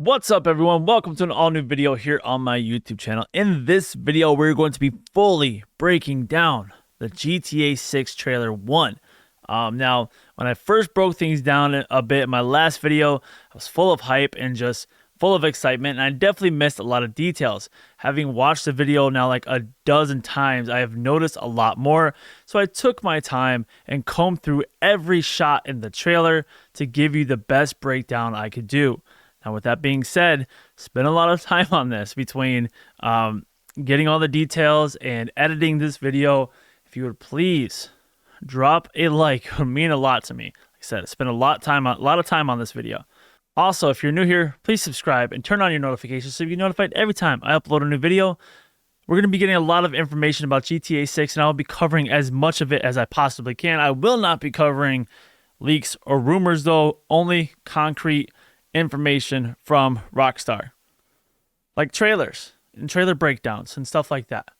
What's up, everyone? Welcome to an all-new video here on my YouTube channel. In this video, we're going to be fully breaking down the GTA 6 Trailer 1. Now, when I first broke things down a bit in my last video, I was full of hype and just full of excitement, and I definitely missed a lot of details. Having watched the video now like a dozen times, I have noticed a lot more, so I took my time and combed through every shot in the trailer to give you the best breakdown I could do. Now, with that being said, spent a lot of time on this between getting all the details and editing this video. If you would please drop a like, it would mean a lot to me. Like I said, I spent a lot of time on this video. Also, if you're new here, please subscribe and turn on your notifications so you get notified every time I upload a new video. We're going to be getting a lot of information about GTA 6, and I'll be covering as much of it as I possibly can. I will not be covering leaks or rumors, though, only concrete information from Rockstar, like trailers and trailer breakdowns and stuff like that.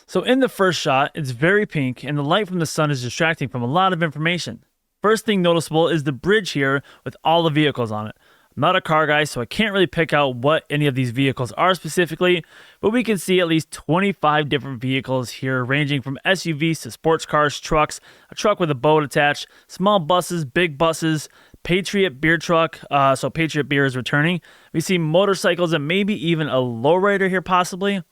So in the first shot, it's very pink and the light from the sun is distracting from a lot of information. First thing noticeable is the bridge here with all the vehicles on it. I'm not a car guy, so I can't really pick out what any of these vehicles are specifically, but we can see at least 25 different vehicles here, ranging from SUVs to sports cars, trucks, a truck with a boat attached, small buses, big buses, Patriot beer truck, so Patriot beer is returning. We see motorcycles and maybe even a lowrider here possibly,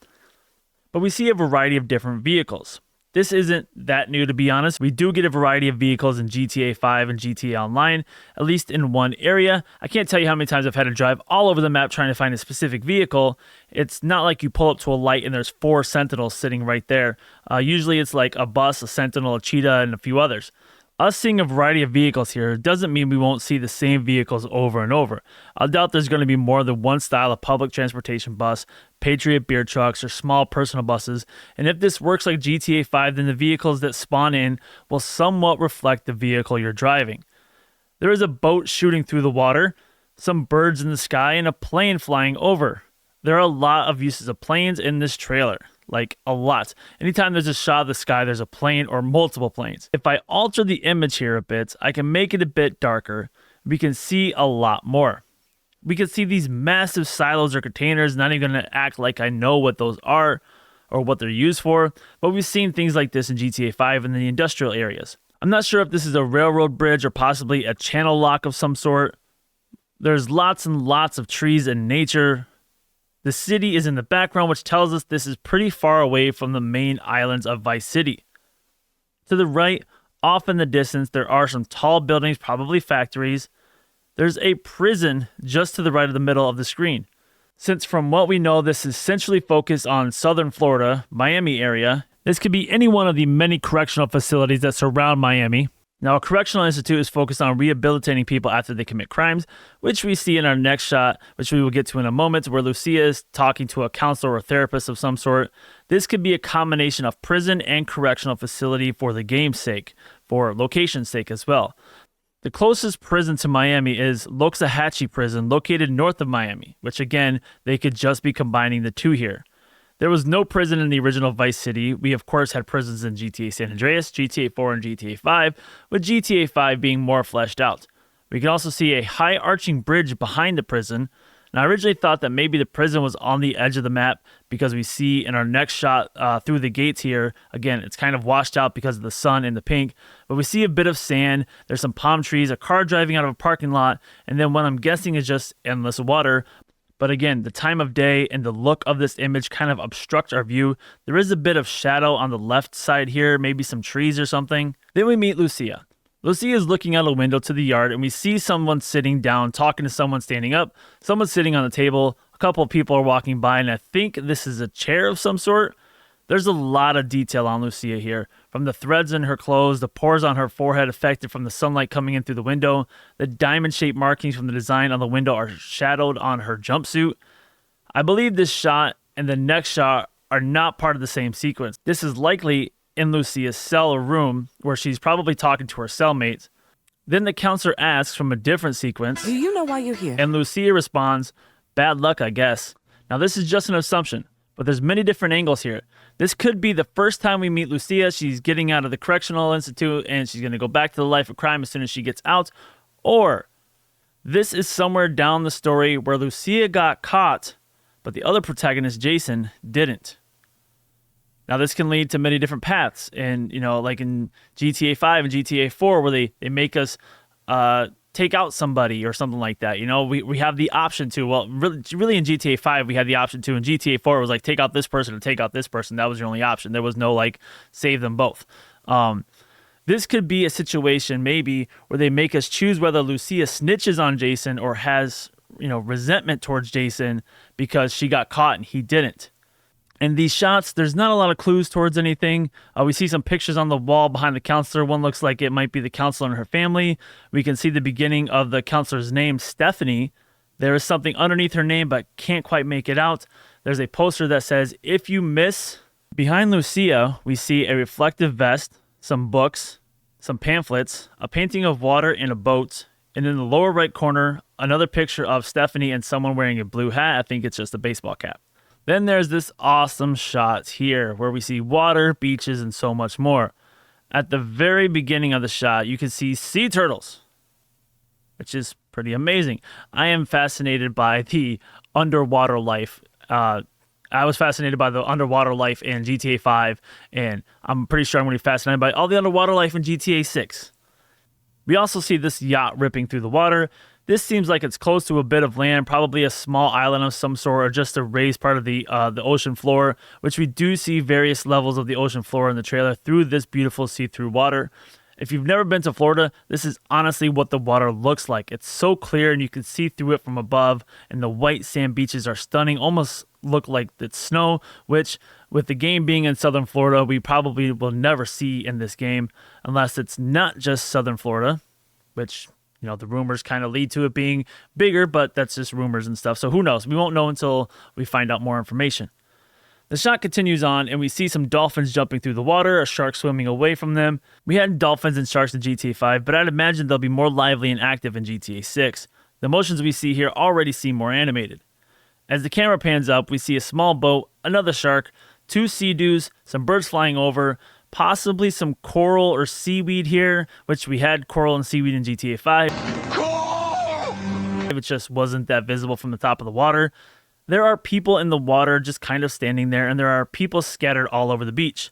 but we see a variety of different vehicles. This isn't that new, to be honest. We do get a variety of vehicles in GTA 5 and GTA Online, at least in one area. I can't tell you how many times I've had to drive all over the map trying to find a specific vehicle. It's not like you pull up to a light and there's 4 Sentinels sitting right there. Usually it's like a bus, a Sentinel, a Cheetah, and a few others. Us seeing a variety of vehicles here doesn't mean we won't see the same vehicles over and over. I doubt there's going to be more than one style of public transportation bus, Patriot beer trucks, or small personal buses, and if this works like GTA 5, then the vehicles that spawn in will somewhat reflect the vehicle you're driving. There is a boat shooting through the water, some birds in the sky, and a plane flying over. There are a lot of uses of planes in this trailer. Like a lot. Anytime there's a shot of the sky, there's a plane or multiple planes. If I alter the image here a bit, I can make it a bit darker. We can see a lot more. We can see these massive silos or containers. Not even going to act like I know what those are or what they're used for, but we've seen things like this in GTA 5 in the industrial areas. I'm not sure if this is a railroad bridge or possibly a channel lock of some sort. There's lots and lots of trees and nature. The city is in the background, which tells us this is pretty far away from the main islands of Vice City. To the right, off in the distance, there are some tall buildings, probably factories. There's a prison just to the right of the middle of the screen. Since from what we know, this is centrally focused on southern Florida, Miami area, this could be any one of the many correctional facilities that surround Miami. Now, a correctional institute is focused on rehabilitating people after they commit crimes, which we see in our next shot, which we will get to in a moment, where Lucia is talking to a counselor or therapist of some sort. This could be a combination of prison and correctional facility for the game's sake, for location's sake as well. The closest prison to Miami is Loxahatchee Prison, located north of Miami, which again, they could just be combining the two here. There was no prison in the original Vice City. We, of course, had prisons in GTA San Andreas, GTA 4, and GTA 5, with GTA 5 being more fleshed out. We can also see a high arching bridge behind the prison. And I originally thought that maybe the prison was on the edge of the map because we see in our next shot through the gates here, again, it's kind of washed out because of the sun and the pink, but we see a bit of sand, there's some palm trees, a car driving out of a parking lot, and then what I'm guessing is just endless water. But again, the time of day and the look of this image kind of obstruct our view. There is a bit of shadow on the left side here, maybe some trees or something. Then we meet Lucia. Lucia is looking out a window to the yard, and we see someone sitting down, talking to someone standing up, someone sitting on the table, a couple of people are walking by, and I think this is a chair of some sort. There's a lot of detail on Lucia here, from the threads in her clothes, the pores on her forehead affected from the sunlight coming in through the window, the diamond-shaped markings from the design on the window are shadowed on her jumpsuit. I believe this shot and the next shot are not part of the same sequence. This is likely in Lucia's cell or room, where she's probably talking to her cellmates. Then the counselor asks from a different sequence, "Do you know why you're here?" And Lucia responds, "Bad luck, I guess." Now this is just an assumption, but there's many different angles here. This could be the first time we meet Lucia. She's getting out of the correctional institute and she's going to go back to the life of crime as soon as she gets out. Or This is somewhere down the story where Lucia got caught, but the other protagonist, Jason, didn't. Now, this can lead to many different paths. And, like in GTA 5 and GTA 4, where they make us take out somebody or something like that. We have the option to. Well, really in GTA 5, we had the option to. In GTA 4, it was like take out this person or take out this person. That was your only option. There was no like save them both. This could be a situation maybe where they make us choose whether Lucia snitches on Jason or has, resentment towards Jason because she got caught and he didn't. In these shots, there's not a lot of clues towards anything. We see some pictures on the wall behind the counselor. One looks like it might be the counselor and her family. We can see the beginning of the counselor's name, Stephanie. There is something underneath her name, but can't quite make it out. There's a poster that says, "If you miss." Behind Lucia, we see a reflective vest, some books, some pamphlets, a painting of water in a boat, and in the lower right corner, another picture of Stephanie and someone wearing a blue hat. I think it's just a baseball cap. Then there's this awesome shot here where we see water, beaches, and so much more. At the very beginning of the shot, you can see sea turtles, which is pretty amazing. I am fascinated by the underwater life. I was fascinated by the underwater life in GTA 5, and I'm pretty sure I'm going to be fascinated by all the underwater life in GTA 6. We also see this yacht ripping through the water. This seems like it's close to a bit of land, probably a small island of some sort, or just a raised part of the ocean floor, which we do see various levels of the ocean floor in the trailer through this beautiful see-through water. If you've never been to Florida, this is honestly what the water looks like. It's so clear and you can see through it from above, and the white sand beaches are stunning, almost look like it's snow, which with the game being in southern Florida, we probably will never see in this game unless it's not just southern Florida, which the rumors kind of lead to it being bigger, but that's just rumors and stuff. So who knows? We won't know until we find out more information. The shot continues on, and we see some dolphins jumping through the water, a shark swimming away from them. We had dolphins and sharks in GTA 5, but I'd imagine they'll be more lively and active in GTA 6. The motions we see here already seem more animated. As the camera pans up, we see a small boat, another shark, two sea-doos, some birds flying over, possibly some coral or seaweed here, which we had coral and seaweed in GTA 5. It just wasn't that visible from the top of the water. There are people in the water just kind of standing there, and there are people scattered all over the beach.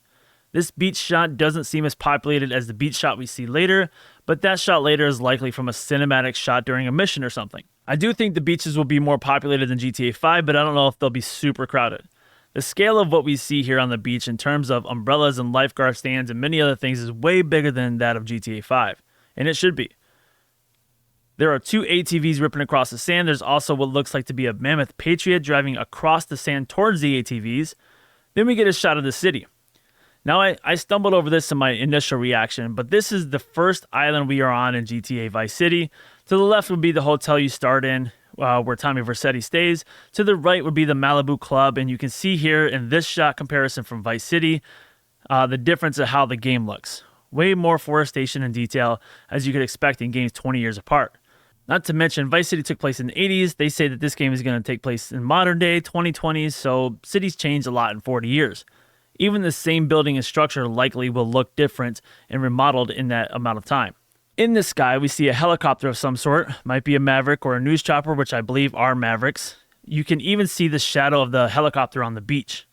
This beach shot doesn't seem as populated as the beach shot we see later, but that shot later is likely from a cinematic shot during a mission or something. I do think the beaches will be more populated than GTA 5, but I don't know if they'll be super crowded. The scale of what we see here on the beach in terms of umbrellas and lifeguard stands and many other things is way bigger than that of GTA 5, and it should be. There are two ATVs ripping across the sand. There's also what looks like to be a mammoth Patriot driving across the sand towards the ATVs. Then we get a shot of the city. Now, I stumbled over this in my initial reaction, but this is the first island we are on in GTA Vice City. To the left would be the hotel you start in, where Tommy Vercetti stays. To the right would be the Malibu Club, and you can see here in this shot comparison from Vice City, the difference of how the game looks. Way more forestation and detail, as you could expect in games 20 years apart. Not to mention, Vice City took place in the 80s. They say that this game is going to take place in modern day, 2020s, so cities changed a lot in 40 years. Even the same building and structure likely will look different and remodeled in that amount of time. In the sky, we see a helicopter of some sort. Might be a Maverick or a news chopper, which I believe are Mavericks. You can even see the shadow of the helicopter on the beach.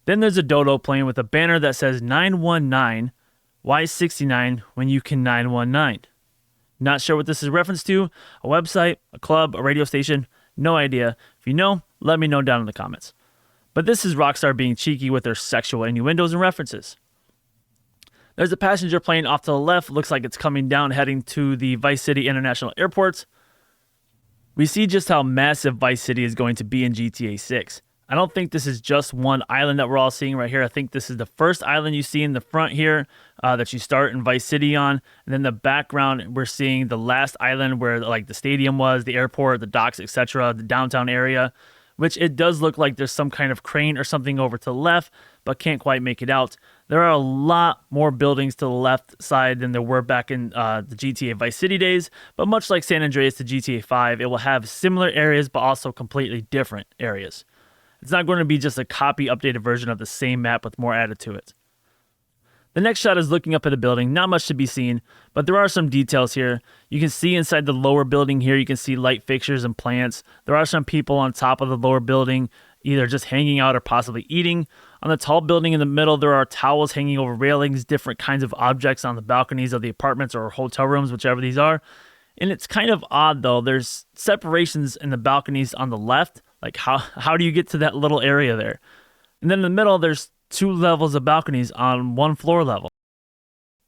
Then there's a dodo plane with a banner that says 919, why 69 when you can 919? Not sure what this is a reference to, a website, a club, a radio station, no idea. If you know, let me know down in the comments. But this is Rockstar being cheeky with their sexual innuendos and references. There's a passenger plane off to the left, looks like it's coming down heading to the Vice City International Airport. We see just how massive Vice City is going to be in GTA 6. I don't think this is just one island that we're all seeing right here. I think this is the first island you see in the front here that you start in Vice City on. And then the background, we're seeing the last island where like the stadium was, the airport, the docks, etc., the downtown area, which it does look like there's some kind of crane or something over to the left, but can't quite make it out. There are a lot more buildings to the left side than there were back in the GTA Vice City days, but much like San Andreas to GTA 5, it will have similar areas, but also completely different areas. It's not going to be just a copy updated version of the same map with more added to it. The next shot is looking up at a building. Not much to be seen, but there are some details here. You can see inside the lower building here, you can see light fixtures and plants. There are some people on top of the lower building, either just hanging out or possibly eating. On the tall building in the middle, there are towels hanging over railings, different kinds of objects on the balconies of the apartments or hotel rooms, whichever these are. And it's kind of odd, though. There's separations in the balconies on the left. Like, how do you get to that little area there? And then in the middle, there's 2 levels of balconies on 1 floor level.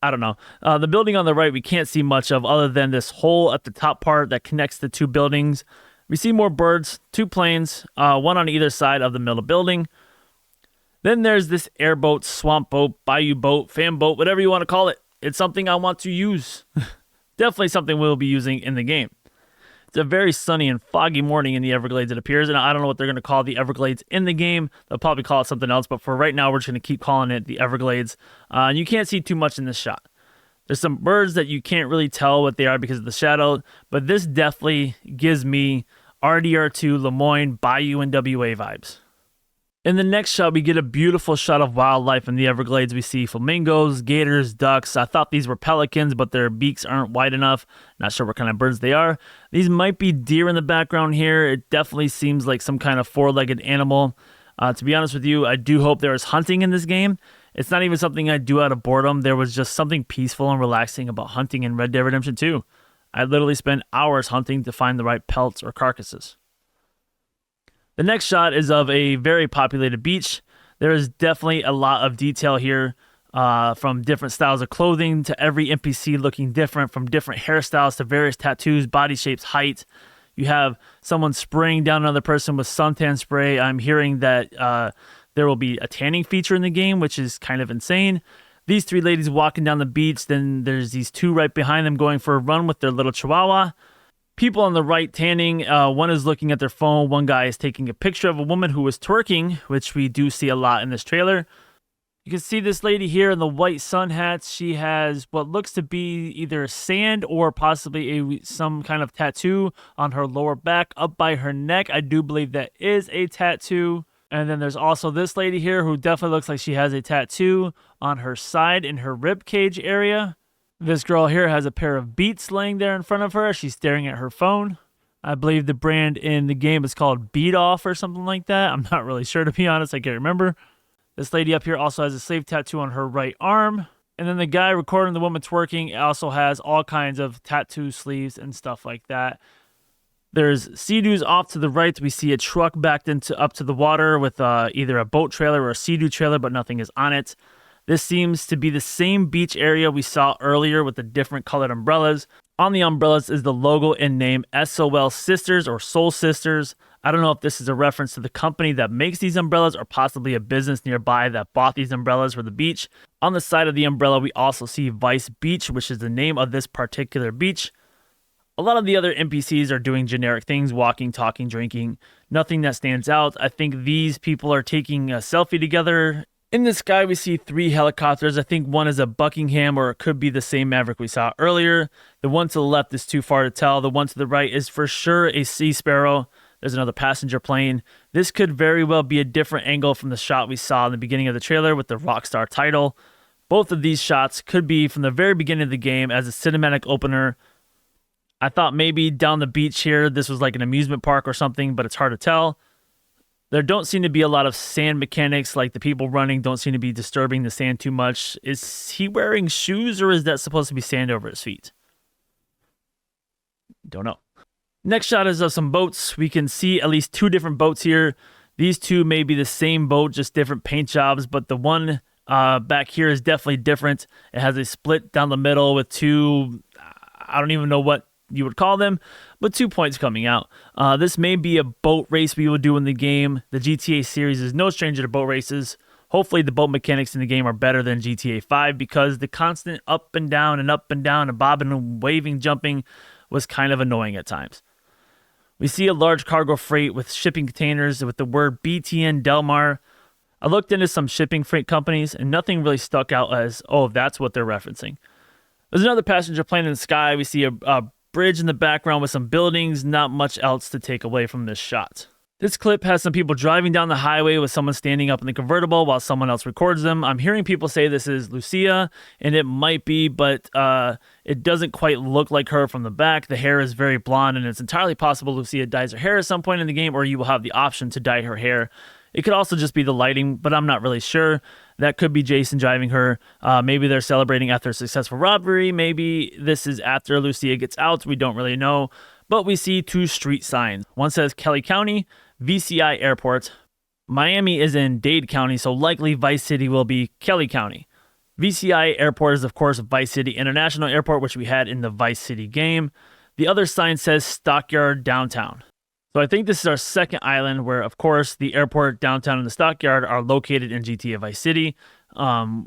I don't know. The building on the right, we can't see much of other than this hole at the top part that connects the 2 buildings. We see more birds, 2 planes, one on either side of the middle building. Then there's this airboat, swamp boat, bayou boat, fan boat, whatever you want to call it. It's something I want to use. Definitely something we'll be using in the game. It's a very sunny and foggy morning in the Everglades, it appears, and I don't know what they're going to call the Everglades in the game. They'll probably call it something else, but for right now, we're just going to keep calling it the Everglades. And you can't see too much in this shot. There's some birds that you can't really tell what they are because of the shadow, but this definitely gives me RDR2, Lemoyne, Bayou, and WA vibes. In the next shot, we get a beautiful shot of wildlife in the Everglades. We see flamingos, gators, ducks. I thought these were pelicans, but their beaks aren't wide enough. Not sure what kind of birds they are. These might be deer in the background here. It definitely seems like some kind of 4-legged animal. To be honest with you, I do hope there is hunting in this game. It's not even something I do out of boredom. There was just something peaceful and relaxing about hunting in Red Dead Redemption 2. I literally spent hours hunting to find the right pelts or carcasses. The next shot is of a very populated beach. There is definitely a lot of detail here, from different styles of clothing to every NPC looking different, from different hairstyles to various tattoos, body shapes, height. You have someone spraying down another person with suntan spray. I'm hearing that there will be a tanning feature in the game, which is kind of insane. These 3 ladies walking down the beach. Then there's these 2 right behind them going for a run with their little chihuahua. People on the right tanning, one is looking at their phone, one guy is taking a picture of a woman who is twerking, which we do see a lot in this trailer. You can see this lady here in the white sun hats. She has what looks to be either sand or possibly some kind of tattoo on her lower back up by her neck. I do believe that is a tattoo. And then there's also this lady here who definitely looks like she has a tattoo on her side in her rib cage area. This girl here has a pair of Beats laying there in front of her. She's staring at her phone. I believe the brand in the game is called Beat Off or something like that. I'm not really sure, to be honest. I can't remember. This lady up here also has a slave tattoo on her right arm. And then the guy recording the woman twerking also has all kinds of tattoo sleeves and stuff like that. There's Sea-Doos off to the right. We see a truck backed up to the water with either a boat trailer or a Sea-Doo trailer, but nothing is on it. This seems to be the same beach area we saw earlier with the different colored umbrellas. On the umbrellas is the logo and name SOL Sisters or Soul Sisters. I don't know if this is a reference to the company that makes these umbrellas or possibly a business nearby that bought these umbrellas for the beach. On the side of the umbrella, we also see Vice Beach, which is the name of this particular beach. A lot of the other NPCs are doing generic things, walking, talking, drinking. Nothing that stands out. I think these people are taking a selfie together. In the sky, we see 3 helicopters. I think one is a Buckingham, or it could be the same Maverick we saw earlier. The one to the left is too far to tell. The one to the right is for sure a Sea Sparrow. There's another passenger plane. This could very well be a different angle from the shot we saw in the beginning of the trailer with the Rockstar title. Both of these shots could be from the very beginning of the game as a cinematic opener. I thought maybe down the beach here, this was like an amusement park or something, but it's hard to tell. There don't seem to be a lot of sand mechanics, like the people running don't seem to be disturbing the sand too much. Is he wearing shoes, or is that supposed to be sand over his feet? Don't know. Next shot is of some boats. We can see at least 2 different boats here. These 2 may be the same boat, just different paint jobs, but the one back here is definitely different. It has a split down the middle with 2, I don't even know what you would call them, but 2 points coming out. This may be a boat race we will do in the game. The GTA series is no stranger to boat races. Hopefully the boat mechanics in the game are better than GTA 5 because the constant up and down and bobbing and waving, jumping was kind of annoying at times. We see a large cargo freight with shipping containers with the word BTN Delmar. I looked into some shipping freight companies and nothing really stuck out as, oh, that's what they're referencing. There's another passenger plane in the sky. We see a bridge in the background with some buildings. Not much else to take away from this shot. This clip has some people driving down the highway with someone standing up in the convertible while someone else records them. I'm hearing people say this is Lucia, and it might be, but it doesn't quite look like her from the back. The hair is very blonde, and it's entirely possible Lucia dyes her hair at some point in the game, or you will have the option to dye her hair. It could also just be the lighting, but I'm not really sure. That could be Jason driving her. Maybe they're celebrating after a successful robbery. Maybe this is after Lucia gets out. We don't really know. But we see 2 street signs. One says Kelly County, VCI Airport. Miami is in Dade County, so likely Vice City will be Kelly County. VCI Airport is, of course, Vice City International Airport, which we had in the Vice City game. The other sign says Stockyard Downtown. So I think this is our second island where, of course, the airport, downtown, and the stockyard are located in GTA Vice City.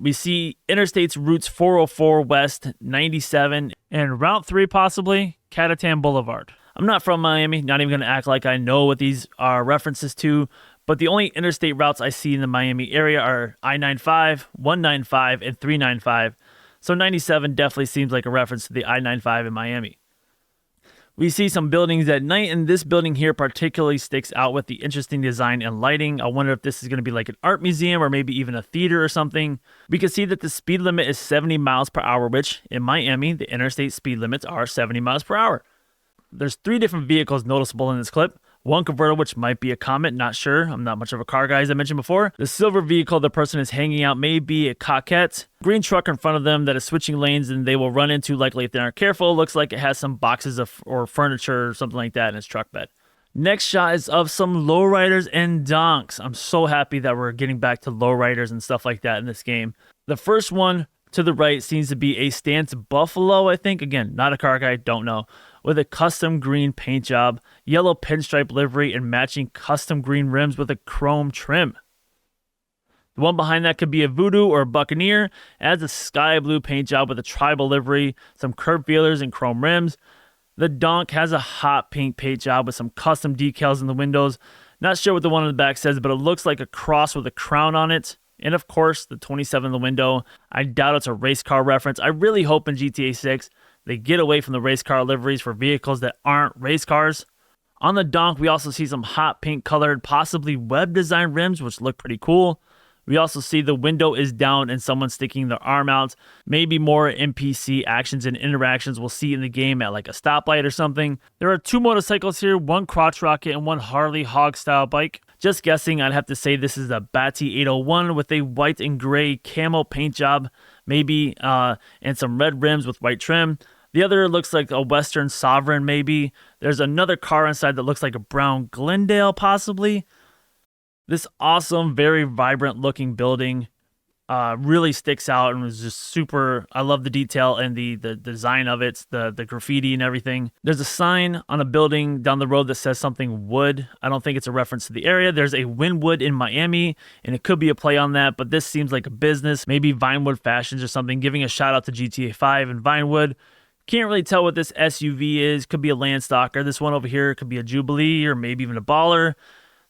We see interstates routes 404 West, 97, and Route 3 possibly, Catatan Boulevard. I'm not from Miami, not even going to act like I know what these are references to, but the only interstate routes I see in the Miami area are I-95, 195, and 395. So 97 definitely seems like a reference to the I-95 in Miami. We see some buildings at night, and this building here particularly sticks out with the interesting design and lighting. I wonder if this is going to be like an art museum or maybe even a theater or something. We can see that the speed limit is 70 miles per hour, which in Miami, the interstate speed limits are 70 miles per hour. There's 3 different vehicles noticeable in this clip. One convertible, which might be a Comet, not sure. I'm not much of a car guy, as I mentioned before. The silver vehicle the person is hanging out may be a Coquette. Green truck in front of them that is switching lanes and they will run into, likely if they aren't careful. Looks like it has some boxes or furniture or something like that in its truck bed. Next shot is of some lowriders and donks. I'm so happy that we're getting back to lowriders and stuff like that in this game. The first one to the right seems to be a Stance Buffalo, I think. Again, not a car guy, don't know. With a custom green paint job, yellow pinstripe livery, and matching custom green rims with a chrome trim. The one behind that could be a Voodoo or a Buccaneer. It has a sky blue paint job with a tribal livery, some curb feelers, and chrome rims. The donk has a hot pink paint job with some custom decals in the windows. Not sure what the one on the back says, but it looks like a cross with a crown on it. And of course, the 27 in the window. I doubt it's a race car reference. I really hope in GTA 6 they get away from the race car liveries for vehicles that aren't race cars. On the donk, we also see some hot pink colored, possibly web design rims, which look pretty cool. We also see the window is down and someone sticking their arm out. Maybe more NPC actions and interactions we'll see in the game at like a stoplight or something. There are 2 motorcycles here, one crotch rocket and one Harley hog style bike. Just guessing, I'd have to say this is a Batty 801 with a white and gray camo paint job, maybe, and some red rims with white trim. The other looks like a Western Sovereign, maybe. There's another car inside that looks like a brown Glendale, possibly. This awesome, very vibrant looking building really sticks out and was just super. I love the detail and the design of it, the graffiti and everything. There's a sign on a building down the road that says something wood. I don't think it's a reference to the area. There's a Wynwood in Miami, and it could be a play on that, but this seems like a business, maybe Vinewood Fashions or something, giving a shout out to GTA 5 and Vinewood. Can't really tell what this SUV is. Could be a Landstalker. This one over here could be a Jubilee or maybe even a Baller.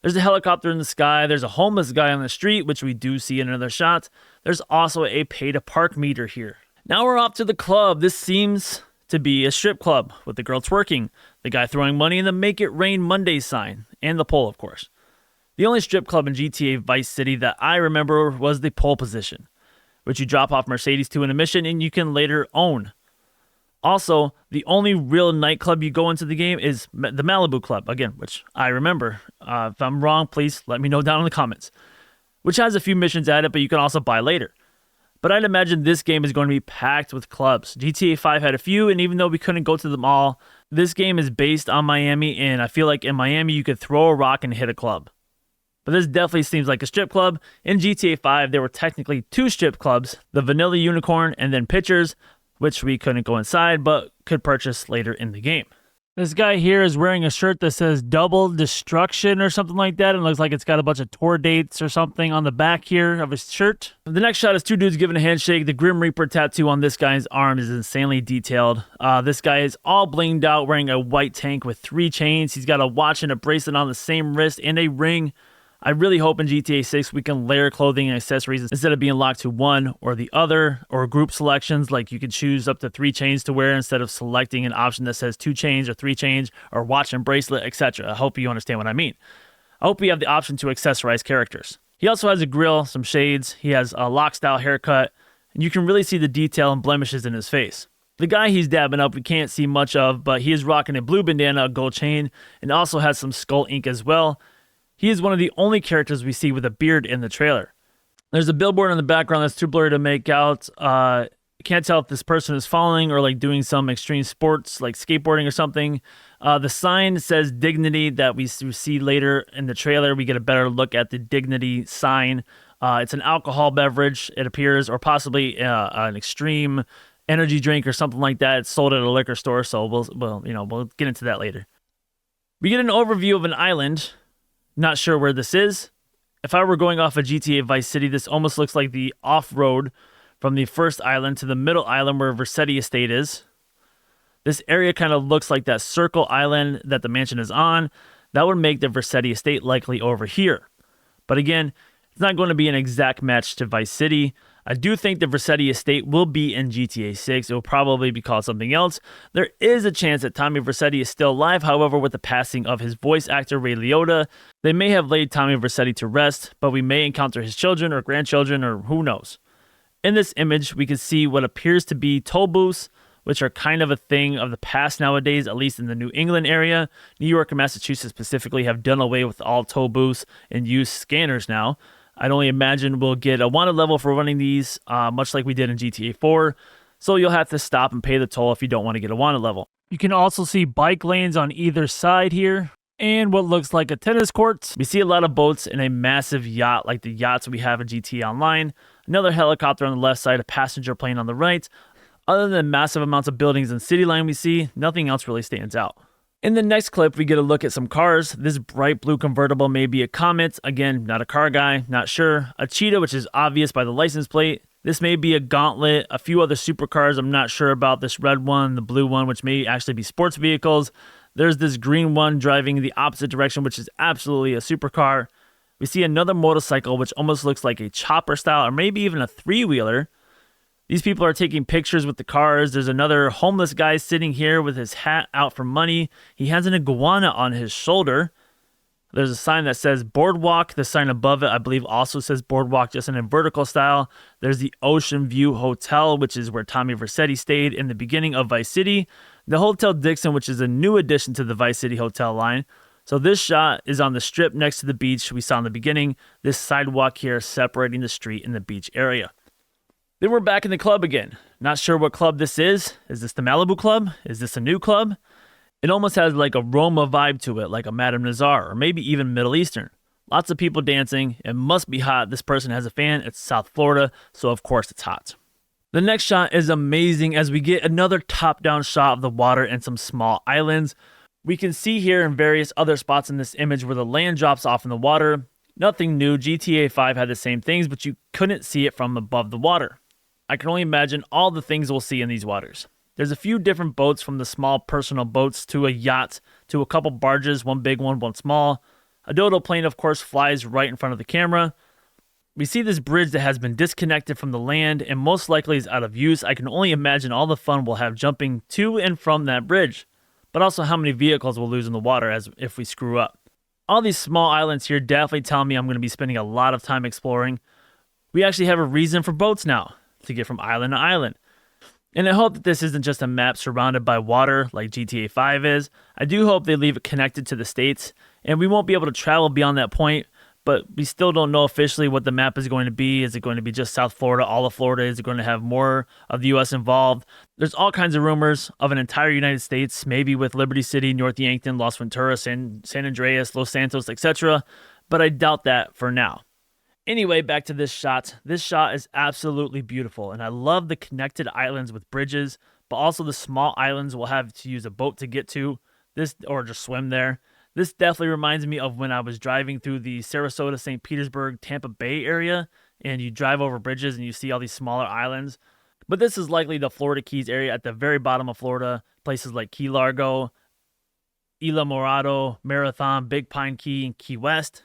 There's a helicopter in the sky. There's a homeless guy on the street, which we do see in another shot. There's also a pay-to-park meter here. Now we're off to the club. This seems to be a strip club with the girl twerking, the guy throwing money, and the Make It Rain Monday sign, and the pole, of course. The only strip club in GTA Vice City that I remember was the pole position, which you drop off Mercedes to in a mission and you can later own. Also, the only real nightclub you go into the game is the Malibu Club, again, which I remember. If I'm wrong, please let me know down in the comments. Which has a few missions at it, but you can also buy later. But I'd imagine this game is going to be packed with clubs. GTA 5 had a few, and even though we couldn't go to them all, this game is based on Miami, and I feel like in Miami you could throw a rock and hit a club. But this definitely seems like a strip club. In GTA 5, there were technically 2 strip clubs, the Vanilla Unicorn and then Pictures, which we couldn't go inside, but could purchase later in the game. This guy here is wearing a shirt that says Double Destruction or something like that. It looks like it's got a bunch of tour dates or something on the back here of his shirt. The next shot is 2 dudes giving a handshake. The Grim Reaper tattoo on this guy's arm is insanely detailed. This guy is all blinged out, wearing a white tank with 3 chains. He's got a watch and a bracelet on the same wrist and a ring. I really hope in GTA 6 we can layer clothing and accessories instead of being locked to one or the other, or group selections, like you could choose up to 3 chains to wear instead of selecting an option that says 2 chains or 3 chains or watch and bracelet, etc. I hope you understand what I mean. I hope we have the option to accessorize characters. He also has a grill, some shades, he has a lock-style haircut, and you can really see the detail and blemishes in his face. The guy he's dabbing up we can't see much of, but he is rocking a blue bandana, a gold chain, and also has some skull ink as well. He is one of the only characters we see with a beard in the trailer. There's a billboard in the background that's too blurry to make out. Can't tell if this person is falling or like doing some extreme sports like skateboarding or something. The sign says Dignity that we see later in the trailer. We get a better look at the Dignity sign. It's an alcohol beverage, it appears, or possibly an extreme energy drink or something like that. It's sold at a liquor store, so we'll get into that later. We get an overview of an island. Not sure where this is. If I were going off of GTA Vice City, this almost looks like the off-road from the first island to the middle island where Vercetti Estate is. This area kind of looks like that circle island that the mansion is on. That would make the Vercetti Estate likely over here. But again, it's not going to be an exact match to Vice City. I do think the Vercetti Estate will be in GTA 6. It will probably be called something else. There is a chance that Tommy Vercetti is still alive. However, with the passing of his voice actor Ray Liotta, they may have laid Tommy Vercetti to rest, but we may encounter his children or grandchildren or who knows. In this image, we can see what appears to be toll booths, which are kind of a thing of the past nowadays, at least in the New England area. New York and Massachusetts specifically have done away with all toll booths and use scanners now. I'd only imagine we'll get a wanted level for running these, much like we did in GTA 4. So you'll have to stop and pay the toll if you don't want to get a wanted level. You can also see bike lanes on either side here, and what looks like a tennis court. We see a lot of boats and a massive yacht like the yachts we have in GTA Online. Another helicopter on the left side, a passenger plane on the right. Other than massive amounts of buildings and city line we see, nothing else really stands out. In the next clip, we get a look at some cars. This bright blue convertible may be a Comet. Again, not a car guy, not sure. A Cheetah, which is obvious by the license plate. This may be a Gauntlet. A few other supercars I'm not sure about. This red one, the blue one, which may actually be sports vehicles. There's this green one driving the opposite direction, which is absolutely a supercar. We see another motorcycle, which almost looks like a chopper style, or maybe even a three-wheeler. These people are taking pictures with the cars. There's another homeless guy sitting here with his hat out for money. He has an iguana on his shoulder. There's a sign that says Boardwalk. The sign above it, I believe, also says Boardwalk, just in a vertical style. There's the Ocean View Hotel, which is where Tommy Vercetti stayed in the beginning of Vice City. The Hotel Dixon, which is a new addition to the Vice City hotel line. So this shot is on the strip next to the beach we saw in the beginning. This sidewalk here separating the street and the beach area. Then we're back in the club again. Not sure what club this is. Is this the Malibu Club? Is this a new club? It almost has like a Roma vibe to it, like a Madame Nazar, or maybe even Middle Eastern. Lots of people dancing. It must be hot. This person has a fan. It's South Florida, so of course it's hot. The next shot is amazing as we get another top-down shot of the water and some small islands. We can see here in various other spots in this image where the land drops off in the water. Nothing new. GTA 5 had the same things, but you couldn't see it from above the water. I can only imagine all the things we'll see in these waters. There's a few different boats, from the small personal boats to a yacht to a couple barges, one big one, one small. A dodo plane, of course, flies right in front of the camera. We see this bridge that has been disconnected from the land and most likely is out of use. I can only imagine all the fun we'll have jumping to and from that bridge, but also how many vehicles we'll lose in the water as if we screw up. All these small islands here definitely tell me I'm going to be spending a lot of time exploring. We actually have a reason for boats now, to get from island to island. And I hope that this isn't just a map surrounded by water like GTA 5 is. I do hope they leave it connected to the states, and we won't be able to travel beyond that point, but we still don't know officially what the map is going to be. Is it going to be just South Florida, all of Florida? Is it going to have more of the U.S. involved? There's all kinds of rumors of an entire United States, maybe with Liberty City, North Yankton, Las Venturas, San Andreas, Los Santos, etc., but I doubt that for now. Anyway, back to this shot. This shot is absolutely beautiful, and I love the connected islands with bridges, but also the small islands we'll have to use a boat to get to, this or just swim there. This definitely reminds me of when I was driving through the Sarasota, St. Petersburg, Tampa Bay area, and you drive over bridges and you see all these smaller islands. But this is likely the Florida Keys area at the very bottom of Florida, places like Key Largo, Isla Morado, Marathon, Big Pine Key, and Key West.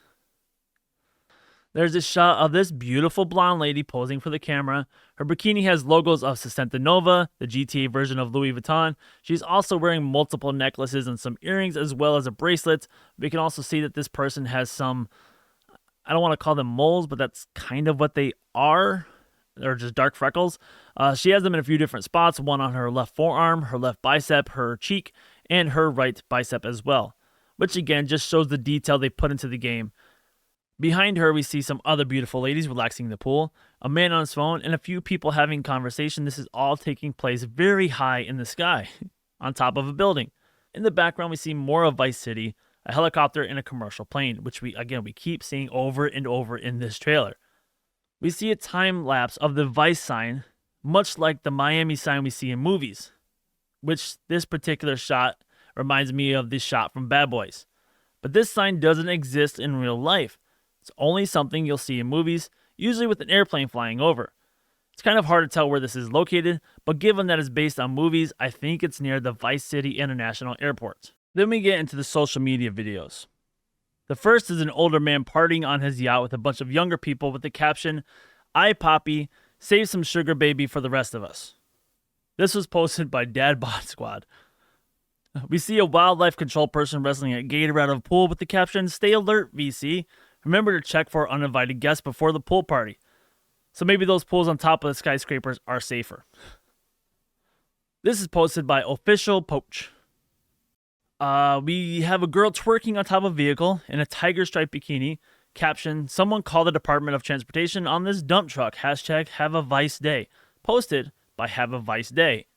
There's a shot of this beautiful blonde lady posing for the camera. Her bikini has logos of Sesenta Nova, the GTA version of Louis Vuitton. She's also wearing multiple necklaces and some earrings as well as a bracelet. We can also see that this person has some, I don't want to call them moles, but that's kind of what they are. They're just dark freckles. She has them in a few different spots, one on her left forearm, her left bicep, her cheek, and her right bicep as well, which again just shows the detail they put into the game. Behind her, we see some other beautiful ladies relaxing in the pool, a man on his phone, and a few people having conversation. This is all taking place very high in the sky, on top of a building. In the background, we see more of Vice City, a helicopter, and a commercial plane, which we keep seeing over and over in this trailer. We see a time lapse of the Vice sign, much like the Miami sign we see in movies, which this particular shot reminds me of this shot from Bad Boys. But this sign doesn't exist in real life. It's only something you'll see in movies, usually with an airplane flying over. It's kind of hard to tell where this is located, but given that it's based on movies, I think it's near the Vice City International Airport. Then we get into the social media videos. The first is an older man partying on his yacht with a bunch of younger people with the caption, "I Poppy, save some sugar baby for the rest of us." This was posted by Dad Bod Squad. We see a wildlife control person wrestling a gator out of a pool with the caption, "Stay alert, VC. Remember to check for uninvited guests before the pool party." So maybe those pools on top of the skyscrapers are safer. This is posted by Official Poach. We have a girl twerking on top of a vehicle in a tiger striped bikini. Caption, "Someone call the Department of Transportation on this dump truck. Hashtag have a Vice Day." Posted by Have a Vice Day.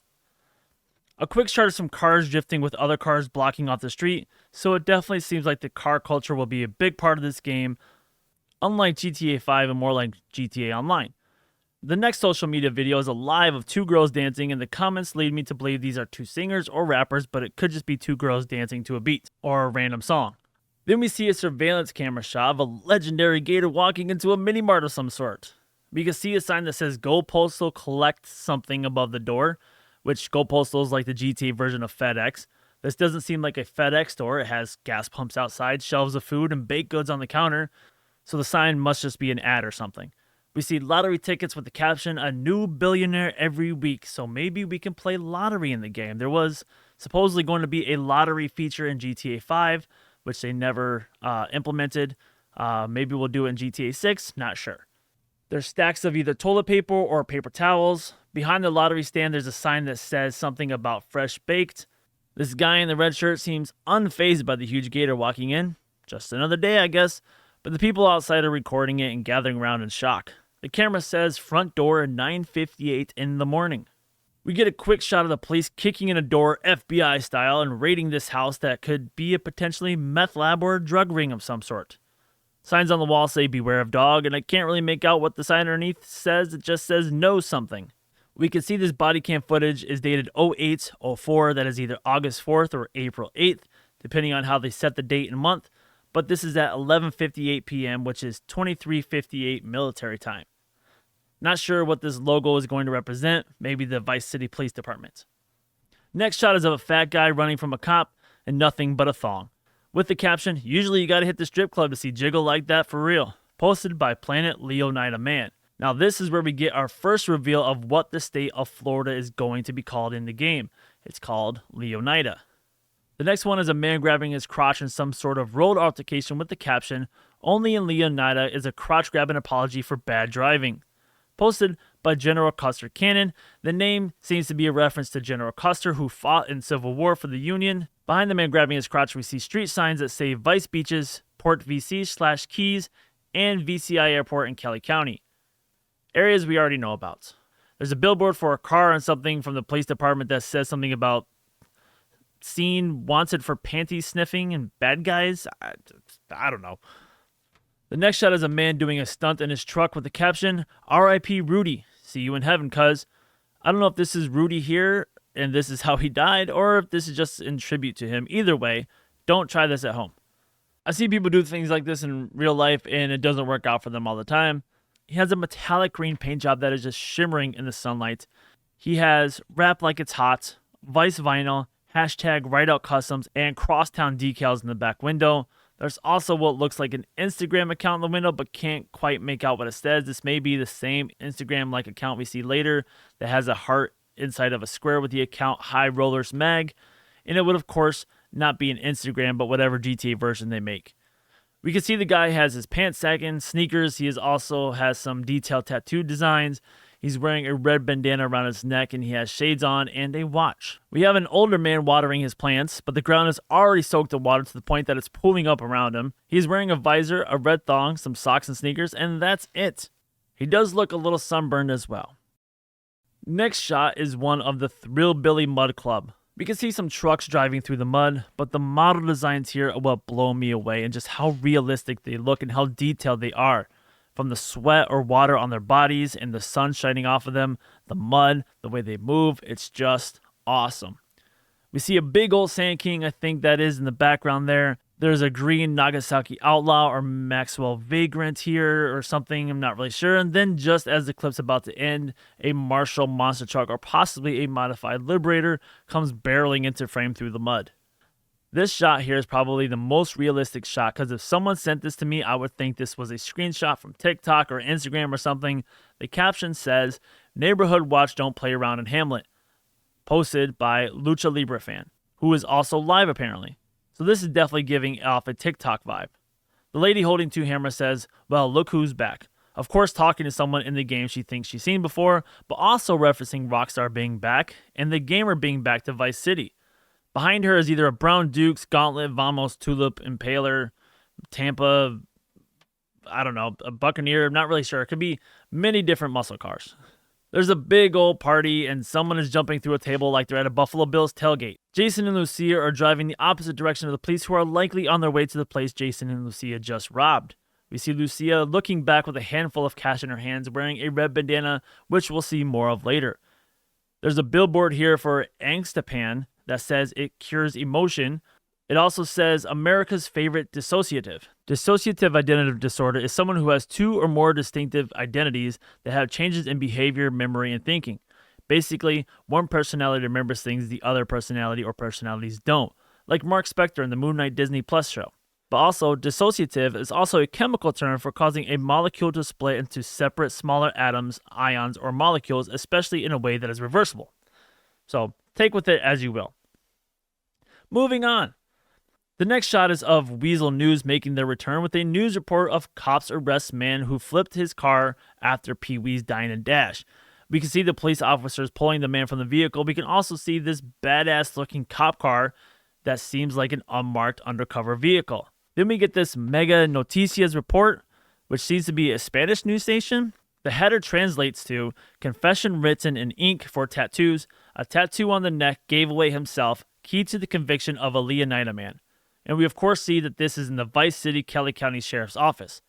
A quick shot of some cars drifting with other cars blocking off the street, so it definitely seems like the car culture will be a big part of this game, unlike GTA 5 and more like GTA Online. The next social media video is a live of two girls dancing, and the comments lead me to believe these are two singers or rappers, but it could just be two girls dancing to a beat or a random song. Then we see a surveillance camera shot of a legendary gator walking into a mini mart of some sort. We can see a sign that says "Go Postal, collect something" above the door, which Go Postal is like the GTA version of FedEx. This doesn't seem like a FedEx store. It has gas pumps outside, shelves of food, and baked goods on the counter, so the sign must just be an ad or something. We see lottery tickets with the caption, "A new billionaire every week," so maybe we can play lottery in the game. There was supposedly going to be a lottery feature in GTA 5, which they never implemented. Maybe we'll do it in GTA 6, not sure. There's stacks of either toilet paper or paper towels. Behind the lottery stand, there's a sign that says something about fresh baked. This guy in the red shirt seems unfazed by the huge gator walking in. Just another day, I guess. But the people outside are recording it and gathering around in shock. The camera says front door at 9:58 in the morning. We get a quick shot of the police kicking in a door FBI style and raiding this house that could be a potentially meth lab or a drug ring of some sort. Signs on the wall say "Beware of dog," and I can't really make out what the sign underneath says. It just says "No something." We can see this body cam footage is dated 08/04. That is either August 4th or April 8th, depending on how they set the date and month. But this is at 11:58 p.m., which is 23:58 military time. Not sure what this logo is going to represent. Maybe the Vice City Police Department. Next shot is of a fat guy running from a cop and nothing but a thong, with the caption, "Usually you gotta hit the strip club to see jiggle like that for real." Posted by Planet Leonida Man. Now this is where we get our first reveal of what the state of Florida is going to be called in the game. It's called Leonida. The next one is a man grabbing his crotch in some sort of road altercation with the caption, "Only in Leonida is a crotch grabbing apology for bad driving." Posted by General Custer Cannon. The name seems to be a reference to General Custer, who fought in Civil War for the Union. Behind the man grabbing his crotch, we see street signs that say Vice Beaches, Port VC/Keys, and VCI Airport in Kelly County. Areas we already know about. There's a billboard for a car and something from the police department that says something about seen wanted for panty sniffing and bad guys. I don't know. The next shot is a man doing a stunt in his truck with the caption, "RIP Rudy, see you in heaven, cuz." I don't know if this is Rudy here and this is how he died, or if this is just in tribute to him. Either way, don't try this at home. I see people do things like this in real life and it doesn't work out for them all the time. He has a metallic green paint job that is just shimmering in the sunlight. He has "Rap Like It's Hot," Vice vinyl, hashtag Rideout Customs, and Crosstown decals in the back window. There's also what looks like an Instagram account in the window, but can't quite make out what it says. This may be the same Instagram-like account we see later that has a heart inside of a square with the account High Rollers Mag. And it would, of course, not be an Instagram, but whatever GTA version they make. We can see the guy has his pants sagging, sneakers. He also has some detailed tattoo designs. He's wearing a red bandana around his neck, and he has shades on and a watch. We have an older man watering his plants, but the ground is already soaked in water to the point that it's pooling up around him. He's wearing a visor, a red thong, some socks and sneakers, and that's it. He does look a little sunburned as well. Next shot is one of the Thrillbilly Mud Club. We can see some trucks driving through the mud, but the model designs here are what blow me away, and just how realistic they look and how detailed they are. From the sweat or water on their bodies and the sun shining off of them, the mud, the way they move, it's just awesome. We see a big old Sand King, I think that is in the background there. There's a green Nagasaki Outlaw or Maxwell Vagrant here or something, I'm not really sure. And then just as the clip's about to end, a Marshall monster truck or possibly a modified Liberator comes barreling into frame through the mud. This shot here is probably the most realistic shot, because if someone sent this to me, I would think this was a screenshot from TikTok or Instagram or something. The caption says, "Neighborhood watch, don't play around in Hamlet." Posted by Lucha Libre fan, who is also live apparently. So this is definitely giving off a TikTok vibe. The lady holding two hammers says, "Well, look who's back." Of course, talking to someone in the game she thinks she's seen before, but also referencing Rockstar being back and the gamer being back to Vice City. Behind her is either a Brown Dukes, Gauntlet, Vamos, Tulip, Impaler, Tampa, I don't know, a Buccaneer, I'm not really sure. It could be many different muscle cars. There's a big old party, and someone is jumping through a table like they're at a Buffalo Bills tailgate. Jason and Lucia are driving the opposite direction of the police, who are likely on their way to the place Jason and Lucia just robbed. We see Lucia looking back with a handful of cash in her hands, wearing a red bandana, which we'll see more of later. There's a billboard here for Angstapan that says it cures emotion. It also says America's favorite dissociative. Dissociative identity disorder is someone who has two or more distinctive identities that have changes in behavior, memory, and thinking. Basically, one personality remembers things the other personality or personalities don't, like Mark Spector in the Moon Knight Disney Plus show. But also, dissociative is also a chemical term for causing a molecule to split into separate smaller atoms, ions, or molecules, especially in a way that is reversible. So, take with it as you will. Moving on. The next shot is of Weasel News making their return with a news report of cops arrest man who flipped his car after Pee-wee's Dine and Dash. We can see the police officers pulling the man from the vehicle. We can also see this badass looking cop car that seems like an unmarked undercover vehicle. Then we get this Mega Noticias report, which seems to be a Spanish news station. The header translates to "Confession written in ink for tattoos. A tattoo on the neck gave away himself. Key to the conviction of a Leonida man." And we of course see that this is in the Vice City, Kelly County Sheriff's Office.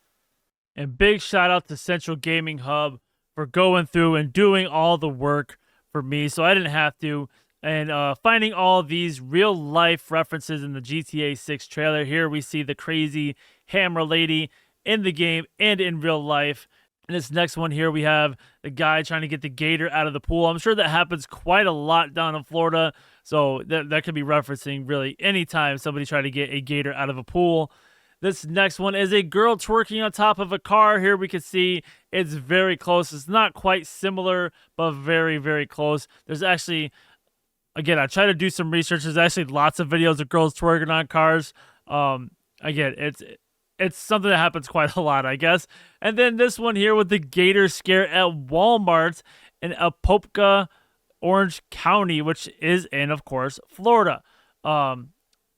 And big shout out to Central Gaming Hub for going through and doing all the work for me so I didn't have to. And finding all these real life references in the GTA 6 trailer. Here we see the crazy hammer lady in the game and in real life. And this next one here, we have the guy trying to get the gator out of the pool. I'm sure that happens quite a lot down in Florida. So that could be referencing really anytime somebody trying to get a gator out of a pool. This next one is a girl twerking on top of a car. Here we can see it's very close. It's not quite similar, but very, very close. There's actually, again, I try to do some research. There's actually lots of videos of girls twerking on cars. Again, it's something that happens quite a lot, I guess. And then this one here with the gator scare at Walmart in Apopka, Orange County, which is in, of course, Florida. And,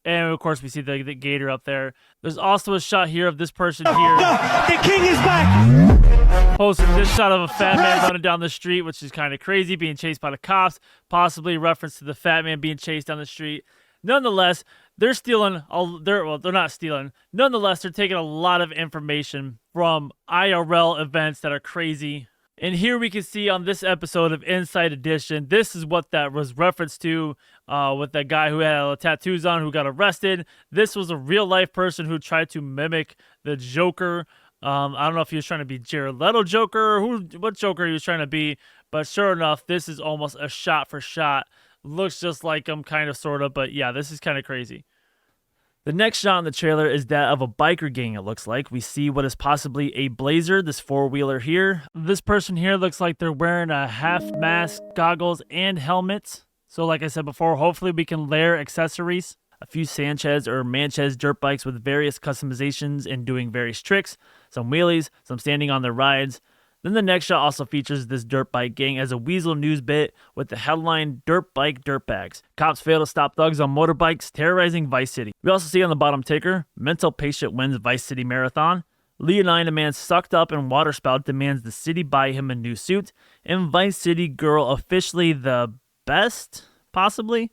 of course, we see the gator up there. There's also a shot here of this person here. The king is back! Posted this shot of a fat man running down the street, which is kind of crazy, being chased by the cops. Possibly a reference to the fat man being chased down the street. Nonetheless, they're stealing, they're not stealing. Nonetheless, they're taking a lot of information from IRL events that are crazy. And here we can see on this episode of Inside Edition, this is what that was referenced to with that guy who had tattoos on who got arrested. This was a real life person who tried to mimic the Joker. I don't know if he was trying to be Jared Leto Joker or what Joker he was trying to be, but sure enough, this is almost a shot for shot. Looks just like him, kind of, sort of, but yeah, this is kind of crazy. The next shot in the trailer is that of a biker gang, it looks like. We see what is possibly a Blazer, this four-wheeler here. This person here looks like they're wearing a half mask, goggles, and helmets. So like I said before, hopefully we can layer accessories. A few Sanchez or Manchez dirt bikes with various customizations and doing various tricks. Some wheelies, some standing on their rides. Then the next shot also features this dirt bike gang as a Weasel news bit with the headline Dirt Bike Dirtbags. Cops fail to stop thugs on motorbikes terrorizing Vice City. We also see on the bottom ticker, mental patient wins Vice City Marathon. Leonine, man sucked up in waterspout, demands the city buy him a new suit. And Vice City girl officially the best, possibly,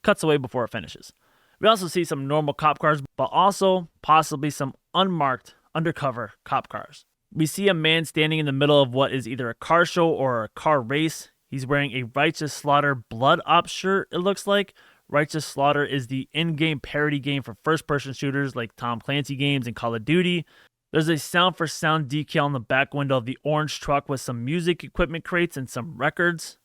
cuts away before it finishes. We also see some normal cop cars, but also possibly some unmarked undercover cop cars. We see a man standing in the middle of what is either a car show or a car race. He's wearing a Righteous Slaughter Blood Ops shirt, it looks like. Righteous Slaughter is the in-game parody game for first-person shooters like Tom Clancy games and Call of Duty. There's a sound for sound decal on the back window of the orange truck with some music equipment crates and some records.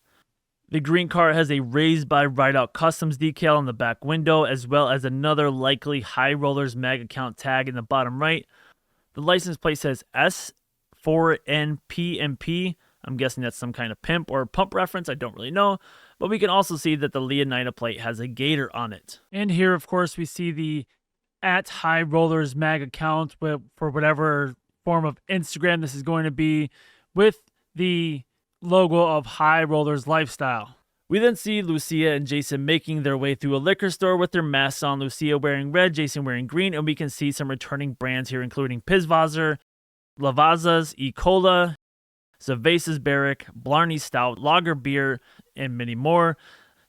The green car has a Raised by Rideout Customs decal on the back window, as well as another likely High Rollers mag account tag in the bottom right. The license plate says S4NPMP. I'm guessing that's some kind of pimp or pump reference. I don't really know. But we can also see that the Leonida plate has a gator on it. And here, of course, we see the @High Rollers mag account for whatever form of Instagram this is going to be, with the logo of High Rollers Lifestyle. We then see Lucia and Jason making their way through a liquor store with their masks on, Lucia wearing red, Jason wearing green, and we can see some returning brands here, including Pizvazzer, Lavazza's E. Cola, Cervezas Barrick, Blarney Stout, Lager Beer, and many more.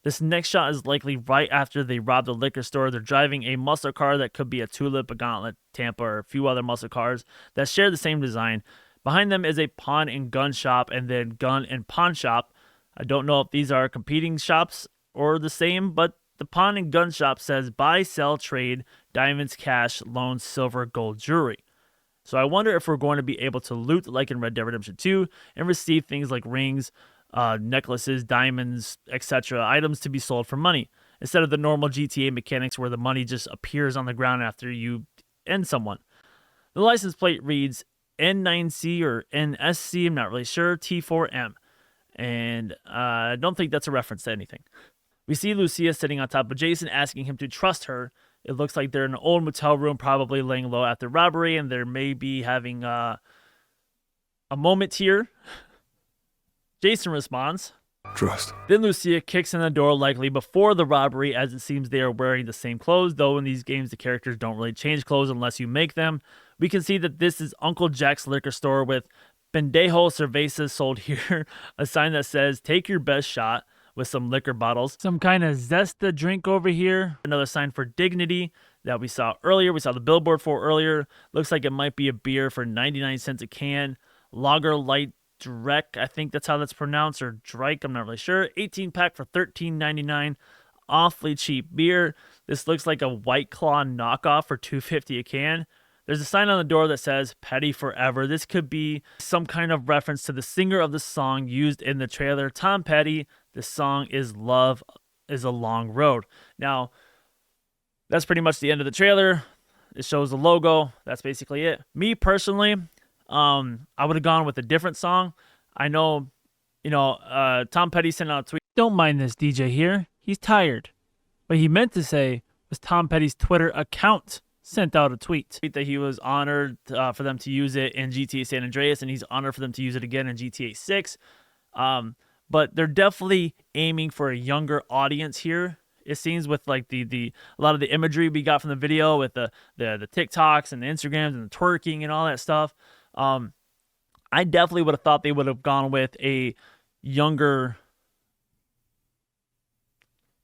This next shot is likely right after they rob the liquor store. They're driving a muscle car that could be a Tulip, a Gauntlet, Tampa, or a few other muscle cars that share the same design. Behind them is a pawn and gun shop, and then gun and pawn shop. I don't know if these are competing shops or the same, but the pawn and gun shop says buy, sell, trade, diamonds, cash, loans, silver, gold, jewelry. So I wonder if we're going to be able to loot like in Red Dead Redemption 2 and receive things like rings, necklaces, diamonds, etc., items to be sold for money, instead of the normal GTA mechanics where the money just appears on the ground after you end someone. The license plate reads N9C or NSC, I'm not really sure, T4M. And I don't think that's a reference to anything. We see Lucia sitting on top of Jason, asking him to trust her. It looks like they're in an old motel room, probably laying low after robbery, and they're maybe having a moment here. Jason responds, trust. Then Lucia kicks in the door, likely before the robbery, as it seems they are wearing the same clothes, though in these games the characters don't really change clothes unless you make them. We can see that this is Uncle Jack's liquor store with Pendejo Cervezas sold here, a sign that says take your best shot, with some liquor bottles. Some kind of Zesta drink over here. Another sign for Dignity that we saw earlier. We saw the billboard for earlier. Looks like it might be a beer for 99 cents a can. Lager Light Drek, I think that's how that's pronounced, or Drake, I'm not really sure. 18 pack for $13.99. Awfully cheap beer. This looks like a White Claw knockoff for $2.50 a can. There's a sign on the door that says Petty Forever. This could be some kind of reference to the singer of the song used in the trailer, Tom Petty. The song is Love is a Long Road. Now, that's pretty much the end of the trailer. It shows the logo. That's basically it. Me personally, I would have gone with a different song. I know, Tom Petty sent out a tweet. Don't mind this DJ here. He's tired. What he meant to say was Tom Petty's Twitter account sent out a tweet that he was honored for them to use it in GTA San Andreas, and he's honored for them to use it again in GTA 6. But they're definitely aiming for a younger audience here. It seems with like a lot of the imagery we got from the video with the TikToks and the Instagrams and the twerking and all that stuff. I definitely would have thought they would have gone with a younger,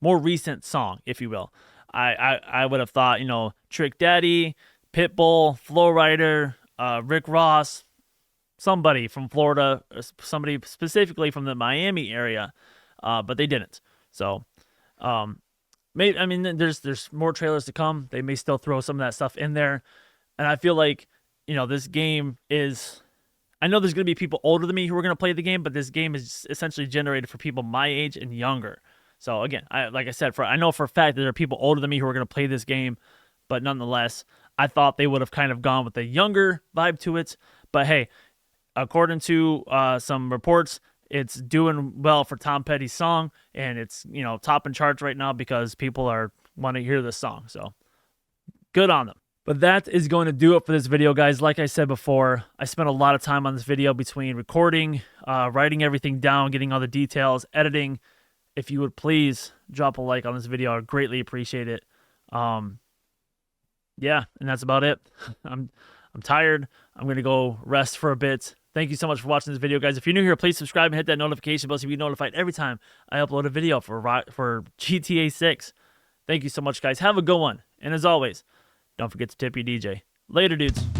more recent song, if you will. I would have thought, Trick Daddy, Pitbull, Flow Rider, Rick Ross, somebody from Florida, somebody specifically from the Miami area, but they didn't. So, there's more trailers to come. They may still throw some of that stuff in there, and I feel like, this game is. I know there's going to be people older than me who are going to play the game, but this game is essentially generated for people my age and younger. So again, I know for a fact that there are people older than me who are going to play this game, but nonetheless, I thought they would have kind of gone with a younger vibe to it. But hey, according to some reports, it's doing well for Tom Petty's song, and it's, you know, topping charts right now because people are want to hear this song. So good on them. But that is going to do it for this video, guys. Like I said before, I spent a lot of time on this video between recording, writing everything down, getting all the details, editing. If you would please drop a like on this video, I'd greatly appreciate it. Yeah, and that's about it. I'm tired. I'm going to go rest for a bit. Thank you so much for watching this video, guys. If you're new here, please subscribe and hit that notification bell so you be notified every time I upload a video for GTA 6. Thank you so much, guys. Have a good one. And as always, don't forget to tip your DJ. Later, dudes.